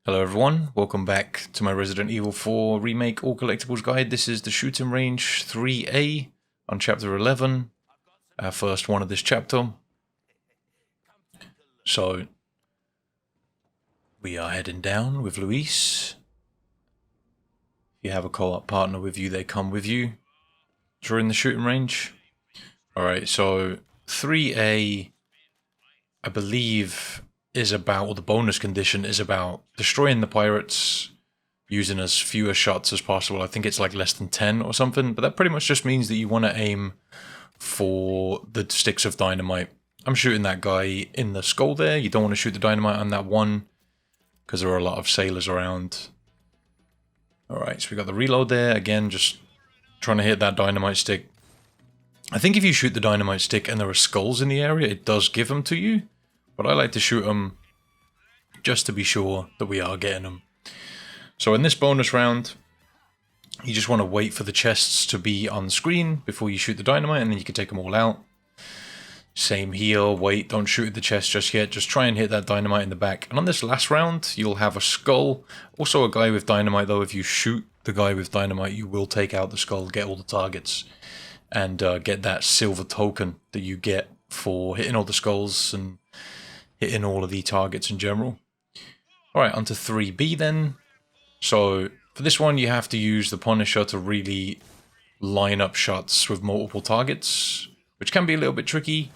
Hello everyone, welcome back to my Resident Evil 4 Remake All Collectibles guide. This is the Shooting Range 3A on Chapter 11, our first one of this chapter. So, we are heading down with Luis. If you have a co-op partner with you, they come with you during the shooting range. Alright, so 3A, I believe, is about, or the bonus condition is about destroying the pirates using as fewer shots as possible. I think it's like less than 10 or something, but that pretty much just means that you want to aim for the sticks of dynamite. I'm shooting that guy in the skull there. You don't want to shoot the dynamite on that one because there are a lot of sailors around. Alright, so we got the reload there. Again, just trying to hit that dynamite stick. I think if you shoot the dynamite stick and there are skulls in the area, it does give them to you. But I like to shoot them just to be sure that we are getting them. So in this bonus round, you just want to wait for the chests to be on screen before you shoot the dynamite, and then you can take them all out. Same here, wait, don't shoot the chest just yet, just try and hit that dynamite in the back. And on this last round, you'll have a skull, also a guy with dynamite though. If you shoot the guy with dynamite, you will take out the skull, get all the targets, and get that silver token that you get for hitting all the skulls and hitting all of the targets in general. Alright, on to 3B then. So, for this one you have to use the Punisher to really line up shots with multiple targets, which can be a little bit tricky.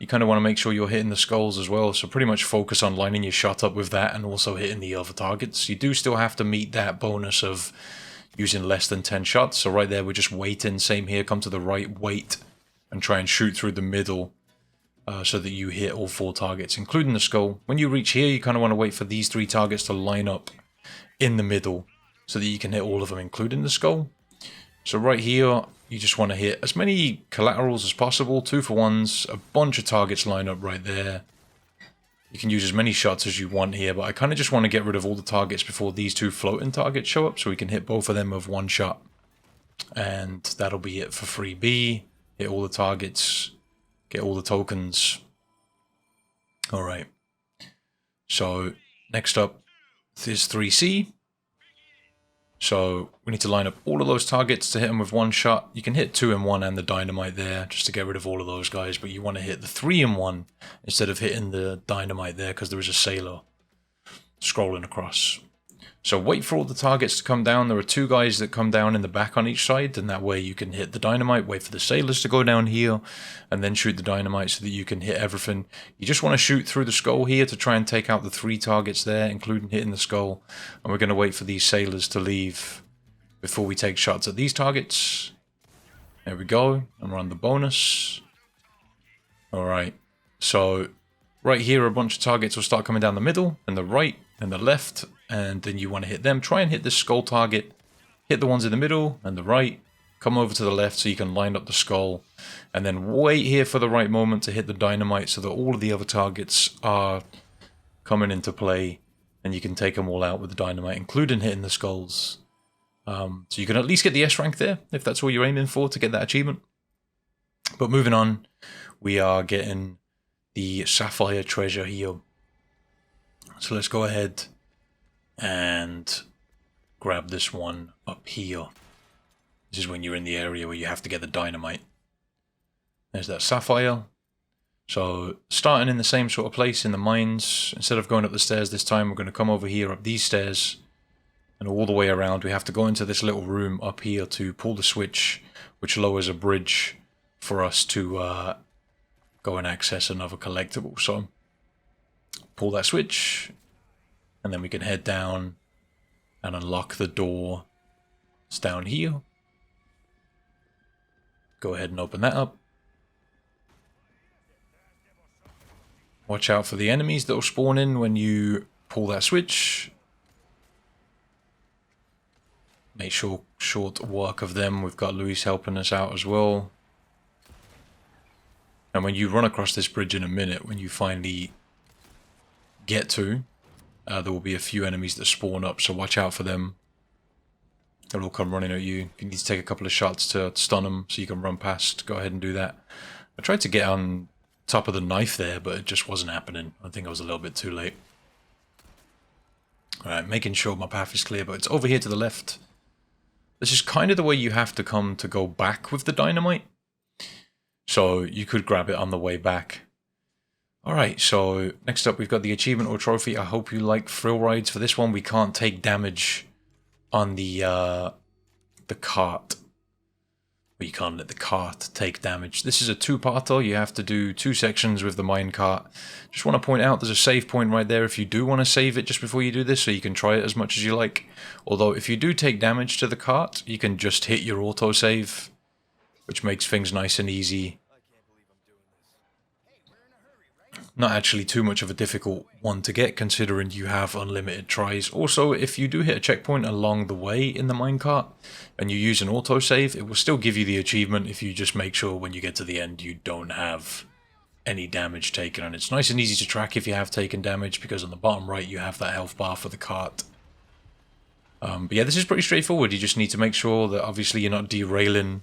You kind of want to make sure you're hitting the skulls as well, so pretty much focus on lining your shot up with that and also hitting the other targets. You do still have to meet that bonus of using less than 10 shots, so right there we're just waiting. Same here, come to the right, wait, and try and shoot through the middle. So that you hit all 4 targets, including the skull. When you reach here, you kind of want to wait for these 3 targets to line up in the middle so that you can hit all of them, including the skull. So right here, you just want to hit as many collaterals as possible, 2 for 1s, a bunch of targets line up right there. You can use as many shots as you want here, but I kind of just want to get rid of all the targets before these 2 floating targets show up, so we can hit both of them with 1 shot. And that'll be it for 3B. Hit all the targets. Get all the tokens. Alright. So, next up is 3C. So, we need to line up all of those targets to hit them with 1 shot. You can hit 2 in 1 and the dynamite there, just to get rid of all of those guys. But you want to hit the 3 in 1 instead of hitting the dynamite there, because there is a sailor scrolling across. So wait for all the targets to come down. There are 2 guys that come down in the back on each side, and that way you can hit the dynamite, wait for the sailors to go down here, and then shoot the dynamite so that you can hit everything. You just want to shoot through the skull here to try and take out the 3 targets there, including hitting the skull. And we're going to wait for these sailors to leave before we take shots at these targets. There we go, and we're on the bonus. Alright, so right here a bunch of targets will start coming down the middle, and the right, and the left, and then you want to hit them. Try and hit the skull target, hit the ones in the middle and the right, come over to the left so you can line up the skull, and then wait here for the right moment to hit the dynamite so that all of the other targets are coming into play, and you can take them all out with the dynamite, including hitting the skulls. So you can at least get the S rank there, if that's what you're aiming for, to get that achievement. But moving on, we are getting the Sapphire treasure here. So let's go ahead and grab this one up here. This is when you're in the area where you have to get the dynamite. There's that Sapphire. So starting in the same sort of place in the mines, instead of going up the stairs this time, we're going to come over here up these stairs and all the way around. We have to go into this little room up here to pull the switch, which lowers a bridge for us to go and access another collectible. So pull that switch, and then we can head down and unlock the door. It's down here. Go ahead and open that up. Watch out for the enemies that will spawn in when you pull that switch. Make sure short work of them. We've got Luis helping us out as well. And when you run across this bridge in a minute, when you finally get to, there will be a few enemies that spawn up, so watch out for them. They'll all come running at you. You need to take a couple of shots to stun them so you can run past. Go ahead and do that. I tried to get on top of the knife there, but it just wasn't happening. I think I was a little bit too late. Alright, making sure my path is clear, but it's over here to the left. This is kind of the way you have to come to go back with the dynamite. So you could grab it on the way back. Alright, so next up we've got the achievement or trophy. I hope you like thrill rides. For this one we can't take damage on the cart. But you can't let the cart take damage. This is a two-parter. You have to do 2 sections with the minecart. Just want to point out there's a save point right there if you do want to save it just before you do this, so you can try it as much as you like. Although if you do take damage to the cart, you can just hit your autosave, which makes things nice and easy. Not actually too much of a difficult one to get, considering you have unlimited tries. Also, if you do hit a checkpoint along the way in the minecart and you use an autosave, it will still give you the achievement if you just make sure when you get to the end you don't have any damage taken. And it's nice and easy to track if you have taken damage, because on the bottom right you have that health bar for the cart. But yeah, this is pretty straightforward. You just need to make sure that obviously you're not derailing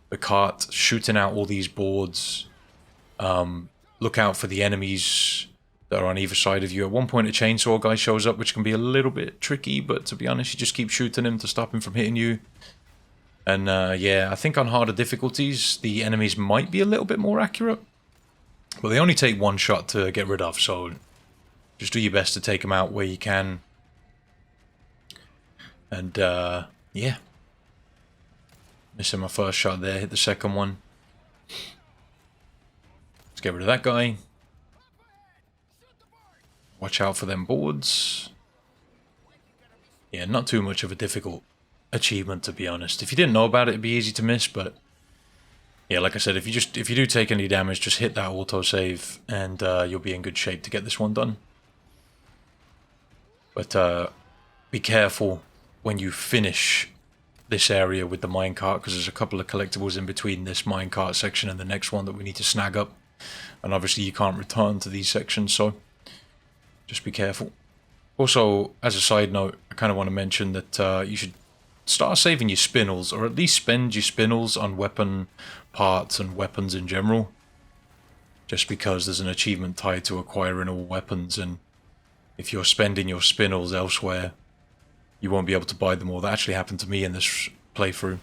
the cart, shooting out all these boards. Look out for the enemies that are on either side of you. At one point a chainsaw guy shows up, which can be a little bit tricky, but to be honest, you just keep shooting him to stop him from hitting you. And yeah, I think on harder difficulties, the enemies might be a little bit more accurate. But they only take 1 shot to get rid of, so just do your best to take them out where you can. And yeah. Missing my first shot there, hit the second one. Let's get rid of that guy. Watch out for them boards. Yeah, not too much of a difficult achievement, to be honest. If you didn't know about it, it'd be easy to miss, but yeah, like I said, if you do take any damage, just hit that autosave and you'll be in good shape to get this one done. But be careful when you finish this area with the minecart, because there's a couple of collectibles in between this minecart section and the next one that we need to snag up. And obviously you can't return to these sections, so just be careful. Also, as a side note, I kind of want to mention that you should start saving your spinels, or at least spend your spinels on weapon parts and weapons in general. Just because there's an achievement tied to acquiring all weapons, and if you're spending your spinels elsewhere, you won't be able to buy them all. That actually happened to me in this playthrough.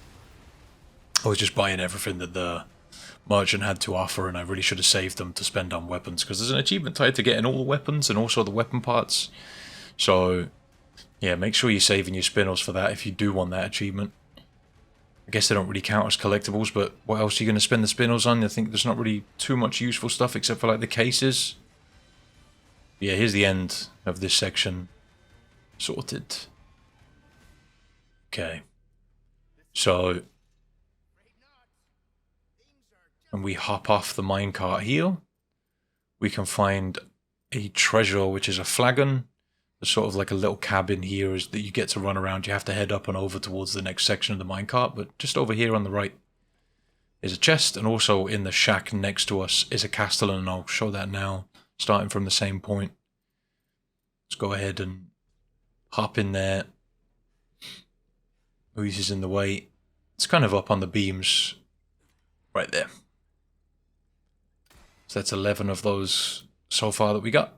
I was just buying everything that the merchant had to offer, and I really should have saved them to spend on weapons, because there's an achievement tied to getting all the weapons and also the weapon parts. So yeah, make sure you're saving your spinels for that if you do want that achievement. I guess they don't really count as collectibles, but what else are you going to spend the spinels on? I think there's not really too much useful stuff except for like the cases. Yeah, here's the end of this section sorted. Okay, so when we hop off the minecart here, we can find a treasure, which is a flagon. There's sort of like a little cabin here is that you get to run around. You have to head up and over towards the next section of the minecart, but just over here on the right is a chest, and also in the shack next to us is a Castellan, and I'll show that now, starting from the same point. Let's go ahead and hop in there. Who's is in the way? It's kind of up on the beams right there. So that's 11 of those so far that we got.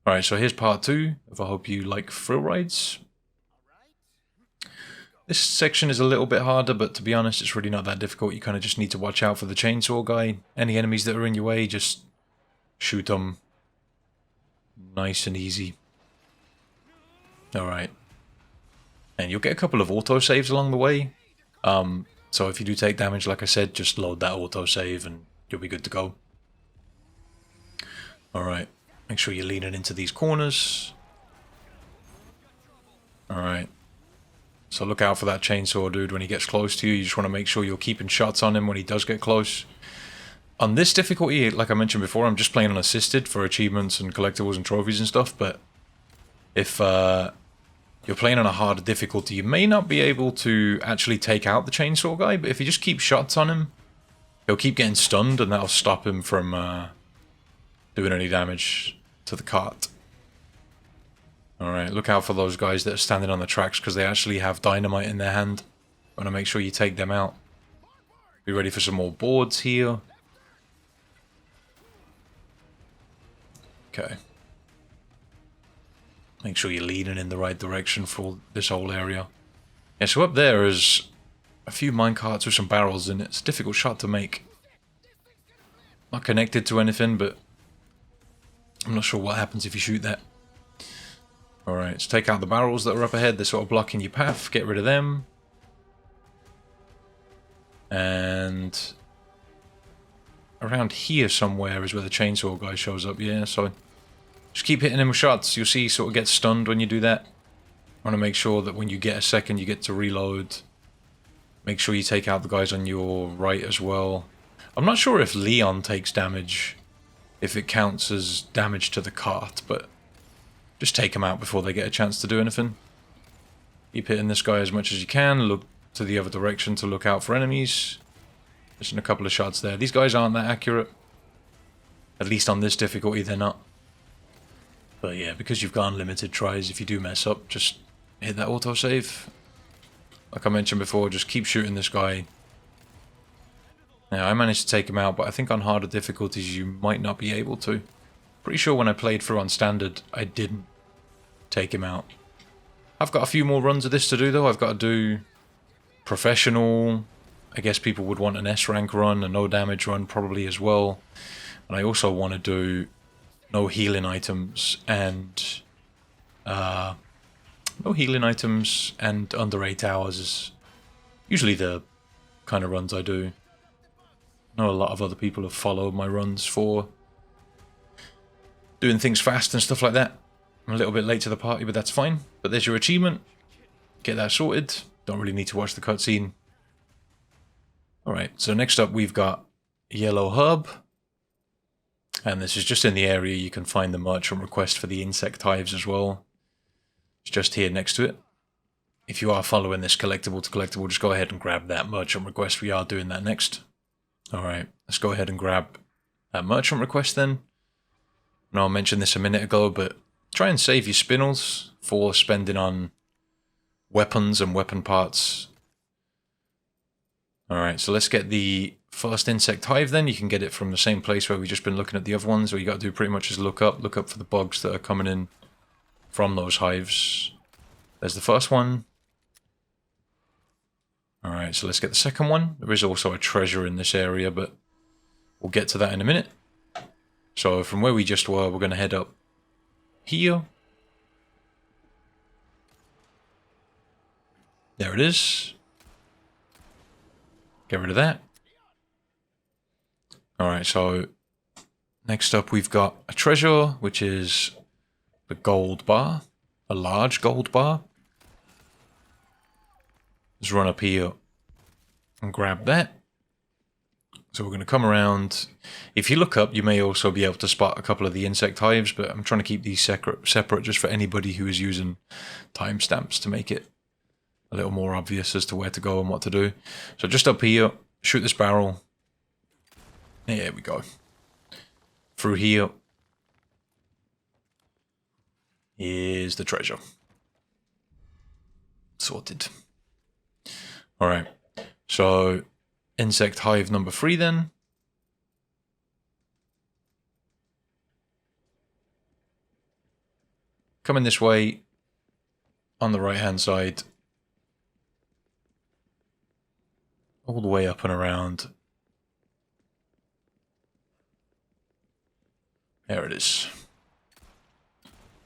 Alright, so here's part 2 of I hope you like thrill rides. This section is a little bit harder, but to be honest, it's really not that difficult. You kind of just need to watch out for the chainsaw guy. Any enemies that are in your way, just shoot them. Nice and easy. Alright. And you'll get a couple of autosaves along the way. So if you do take damage, like I said, just load that autosave and you'll be good to go. Alright. Make sure you're leaning into these corners. Alright. So look out for that chainsaw dude when he gets close to you. You just want to make sure you're keeping shots on him when he does get close. On this difficulty, like I mentioned before, I'm just playing on assisted for achievements and collectibles and trophies and stuff, but if you're playing on a harder difficulty, you may not be able to actually take out the chainsaw guy, but if you just keep shots on him, he'll keep getting stunned, and that'll stop him from doing any damage to the cart. Alright, look out for those guys that are standing on the tracks, because they actually have dynamite in their hand. Want to make sure you take them out. Be ready for some more boards here. Okay. Make sure you're leaning in the right direction for this whole area. Yeah, so up there is a few minecarts with some barrels in it. It's a difficult shot to make. Not connected to anything, but I'm not sure what happens if you shoot that. Alright, let's take out the barrels that are up ahead. They're sort of blocking your path. Get rid of them. And around here somewhere is where the chainsaw guy shows up. Yeah, so just keep hitting him with shots. You'll see he sort of gets stunned when you do that. I want to make sure that when you get a second, you get to reload. Make sure you take out the guys on your right as well. I'm not sure if Leon takes damage, if it counts as damage to the cart, but just take them out before they get a chance to do anything. Keep hitting this guy as much as you can. Look to the other direction to look out for enemies. Just in a couple of shots there. These guys aren't that accurate. At least on this difficulty, they're not. But yeah, because you've got unlimited tries, if you do mess up, just hit that autosave. Like I mentioned before, just keep shooting this guy. Now, I managed to take him out, but I think on harder difficulties you might not be able to. Pretty sure when I played through on standard, I didn't take him out. I've got a few more runs of this to do though. I've got to do professional. I guess people would want an S rank run, a no damage run probably as well. And I also want to do no healing items and under 8 hours is usually the kind of runs I do. I know a lot of other people have followed my runs for doing things fast and stuff like that. I'm a little bit late to the party, but that's fine. But there's your achievement. Get that sorted. Don't really need to watch the cutscene. Alright, so next up we've got Yellow Hub. And this is just in the area you can find the merchant request for the insect hives as well. It's just here next to it. If you are following this collectible to collectible, just go ahead and grab that merchant request. We are doing that next. Alright, let's go ahead and grab that merchant request then. I know I mentioned this a minute ago, but try and save your spinels for spending on weapons and weapon parts. Alright, so let's get the first insect hive then. You can get it from the same place where we've just been looking at the other ones. All you got to do pretty much is look up for the bugs that are coming in from those hives. There's the first one. Alright, so let's get the second one. There is also a treasure in this area, but we'll get to that in a minute. So from where we just were, we're going to head up here. There it is. Get rid of that. Alright, so next up we've got a treasure, which is the gold bar. A large gold bar. Let's run up here and grab that. So we're going to come around. If you look up, you may also be able to spot a couple of the insect hives, but I'm trying to keep these separate just for anybody who is using timestamps to make it a little more obvious as to where to go and what to do. So just up here, shoot this barrel. There we go. Through here is the treasure. Sorted. Alright, so insect hive number 3 then. Coming this way on the right hand side. All the way up and around. There it is.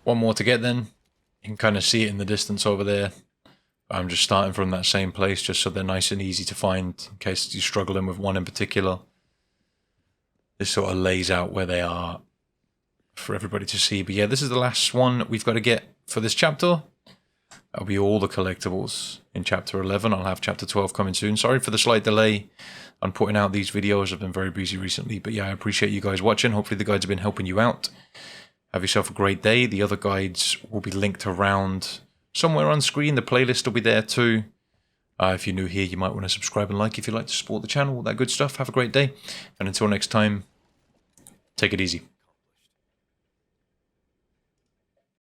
One more to get then. You can kind of see it in the distance over there. I'm just starting from that same place just so they're nice and easy to find in case you're struggling with one in particular. This sort of lays out where they are for everybody to see. But yeah, this is the last one we've got to get for this chapter. That'll be all the collectibles in chapter 11. I'll have chapter 12 coming soon. Sorry for the slight delay on putting out these videos. I've been very busy recently. But yeah, I appreciate you guys watching. Hopefully the guides have been helping you out. Have yourself a great day. The other guides will be linked around somewhere on screen. The playlist will be there too. If you're new here, you might want to subscribe and like if you'd like to support the channel. All that good stuff. Have a great day. And until next time, take it easy.